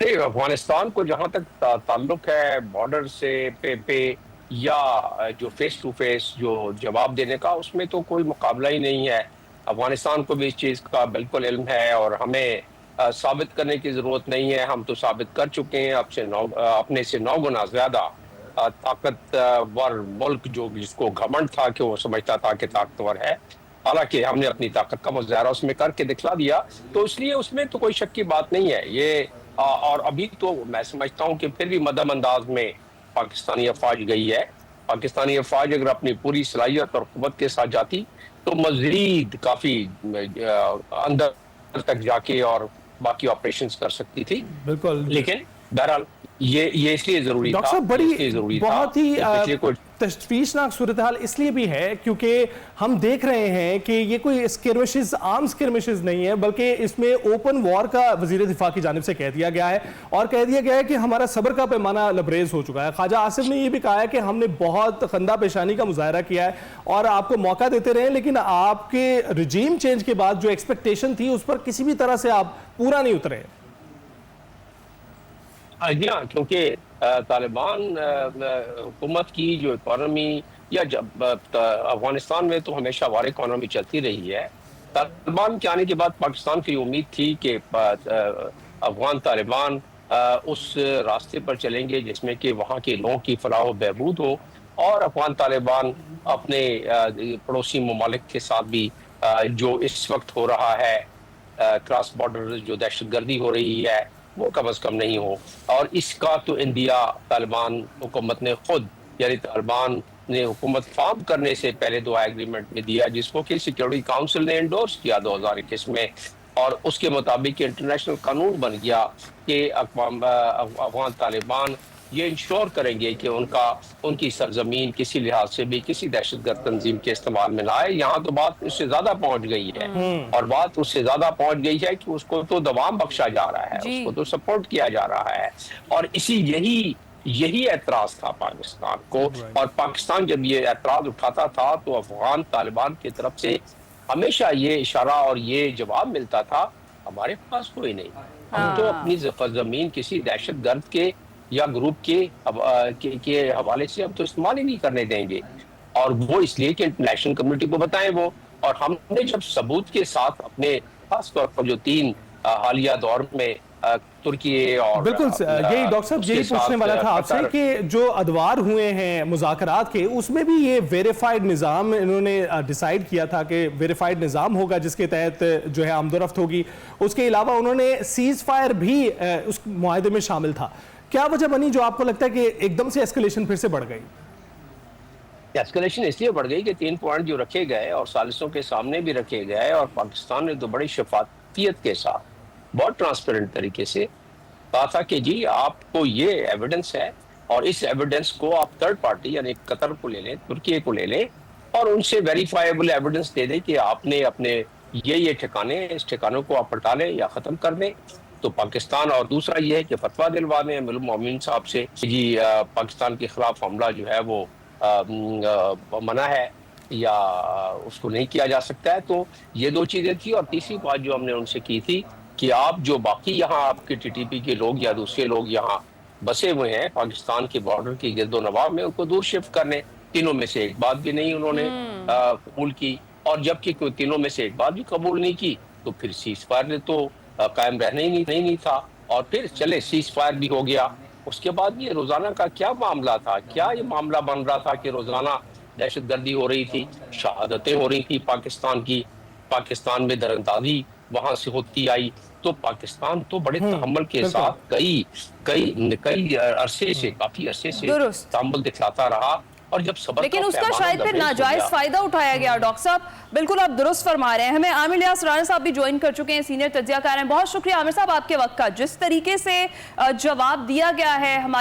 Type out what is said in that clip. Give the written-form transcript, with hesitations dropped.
نہیں، افغانستان کو جہاں تک تعلق ہے بارڈر سے پہ یا جو فیس ٹو فیس جو جواب دینے کا، اس میں تو کوئی مقابلہ ہی نہیں ہے۔ افغانستان کو بھی اس چیز کا بالکل علم ہے، اور ہمیں ثابت کرنے کی ضرورت نہیں ہے۔ ہم تو ثابت کر چکے ہیں اپنے سے 9 گنا زیادہ طاقتور ملک، جو جس کو گھمنڈ تھا کہ وہ سمجھتا تھا کہ طاقتور ہے، حالانکہ ہم نے اپنی طاقت کا مظاہرہ اس میں کر کے دکھلا دیا۔ تو اس لیے اس میں تو کوئی شک کی بات نہیں ہے یہ۔ اور ابھی تو میں سمجھتا ہوں کہ پھر بھی مدھم انداز میں پاکستانی افواج گئی ہے۔ پاکستانی افواج اگر اپنی پوری صلاحیت اور قوت کے ساتھ جاتی تو مزید کافی اندر تک جا کے اور باقی آپریشنز کر سکتی تھی، بالکل۔ لیکن بہرحال یہ اس لیے ضروری ڈاکٹر تھا، صاحب بڑی بہت ہی پچھلے کچھ تشویشناک صورتحال اس لیے بھی ہے کیونکہ ہم دیکھ رہے ہیں کہ یہ کوئی اسکرمشز عام اسکرمشز نہیں ہے، بلکہ اس میں اوپن وار کا وزیر دفاع کی جانب سے کہہ دیا گیا ہے، اور کہہ دیا گیا ہے کہ ہمارا صبر کا پیمانہ لبریز ہو چکا ہے۔ خواجہ آصف نے یہ بھی کہا ہے کہ ہم نے بہت خندہ پیشانی کا مظاہرہ کیا ہے اور آپ کو موقع دیتے رہے، لیکن آپ کے رجیم چینج کے بعد جو ایکسپیکٹیشن تھی اس پر کسی بھی طرح سے آپ پورا نہیں اترے۔ جی ہاں، کیونکہ طالبان حکومت کی جو اکانومی یا افغانستان میں تو ہمیشہ وار اکانومی چلتی رہی ہے۔ طالبان کے آنے کے بعد پاکستان کی امید تھی کہ افغان طالبان اس راستے پر چلیں گے جس میں کہ وہاں کے لوگوں کی فلاح و بہبود ہو، اور افغان طالبان اپنے پڑوسی ممالک کے ساتھ بھی جو اس وقت ہو رہا ہے کراس بارڈر جو دہشت گردی ہو رہی ہے وہ کم از کم نہیں ہو۔ اور اس کا تو اندیا طالبان حکومت نے خود، یعنی طالبان نے حکومت فارم کرنے سے پہلے دعا ایگریمنٹ میں دیا، جس کو کہ سیکیورٹی کاؤنسل نے انڈورس کیا 2021 میں، اور اس کے مطابق انٹرنیشنل قانون بن گیا کہ افغان طالبان یہ انشور کریں گے کہ ان کی سرزمین کسی لحاظ سے بھی کسی دہشت گرد تنظیم کے استعمال میں نہ آئے۔ یہاں تو بات اس سے زیادہ پہنچ گئی ہے، اور بات اس سے زیادہ پہنچ گئی ہے کہ اس کو تو دوام بخشا جا رہا ہے، اس کو تو سپورٹ کیا جا رہا ہے، اور یہی اعتراض تھا پاکستان کو۔ اور پاکستان جب یہ اعتراض اٹھاتا تھا تو افغان طالبان کی طرف سے ہمیشہ یہ اشارہ اور یہ جواب ملتا تھا، ہمارے پاس کوئی نہیں، ہم تو اپنی زمین کسی دہشت گرد کے یا گروپ کے حوالے سے ہم تو استعمال ہی نہیں کرنے دیں گے۔ اور وہ اس لیے کہ انٹرنیشنل کمیونٹی کو بتائیں وہ، اور ہم نے جب ثبوت کے ساتھ اپنے خاص طور پر جو 3 حالیہ دور میں ترکی اور بالکل یہی ڈاکٹر صاحب یہی پوچھنے والا تھا آپ سے کہ جو ادوار ہوئے ہیں مذاکرات کے، اس میں بھی یہ ویریفائیڈ نظام انہوں نے ڈیسائیڈ کیا تھا کہ ویریفائیڈ نظام ہوگا جس کے تحت جو ہے آمد و رفت ہوگی۔ اس کے علاوہ انہوں نے سیز فائر بھی اس معاہدے میں شامل تھا۔ کیا وجہ بنی جو آپ کو لگتا ہے کہ ایک دم سے ایسکلیشن پھر سے بڑھ گئی؟ ایسکلیشن اس لیے بڑھ گئی کہ 3 پوائنٹ جو رکھے گئے اور ثالثوں کے سامنے بھی رکھے گئے، اور پاکستان نے تو بڑی شفافیت کے ساتھ بہت ٹرانسپیرنٹ طریقے سے کہا تھا کہ جی آپ کو یہ ایویڈنس ہے، اور اس ایویڈنس کو آپ تھرڈ پارٹی یعنی قطر کو لے لیں، ترکی کو لے لیں، اور ان سے ویریفائیبل ایویڈنس دے دیں کہ آپ نے اپنے یہ ٹھکانے، اس ٹھکانوں کو آپ ہٹا لیں یا ختم کر دیں۔ تو پاکستان، اور دوسرا یہ ہے کہ فتویٰ دلوا دیں امیر المومنین صاحب سے جی پاکستان کے خلاف حملہ جو ہے وہ منع ہے یا اس کو نہیں کیا جا سکتا ہے۔ تو یہ 2 چیزیں تھی، اور تیسری بات جو ہم نے ان سے کی تھی کہ آپ جو باقی یہاں آپ کے ٹی ٹی پی کے لوگ یا دوسرے لوگ یہاں بسے ہوئے ہیں پاکستان کے بارڈر کی گرد و نواح میں، ان کو دور شفٹ کرنے۔ تینوں میں سے ایک بات بھی نہیں انہوں نے قبول کی، اور جبکہ کوئی تینوں میں سے ایک بات بھی قبول نہیں کی تو پھر سیز فائر نے تو قائم رہنا ہی نہیں تھا، اور پھر چلے سیز فائر بھی ہو گیا۔ اس کے بعد یہ روزانہ کا کیا معاملہ تھا، کیا یہ معاملہ بن رہا تھا کہ روزانہ دہشت گردی ہو رہی تھی، شہادتیں ہو رہی تھی پاکستان میں دراندازی وہاں سے ہوتی آئی۔ تو پاکستان تو بڑے تحمل کے ساتھ کئی عرصے سے، کافی عرصے سے تحمل دکھلاتا رہا، اور جب صبر لیکن اس کا شاید پھر ناجائز فائدہ اٹھایا گیا۔ ڈاکٹر صاحب بالکل آپ درست فرما رہے ہیں۔ ہمیں عامر الیاس رانا صاحب بھی جوائن کر چکے ہیں، سینئر تجزیہ کار ہیں۔ بہت شکریہ عامر صاحب آپ کے وقت کا، جس طریقے سے جواب دیا گیا ہے ہمارے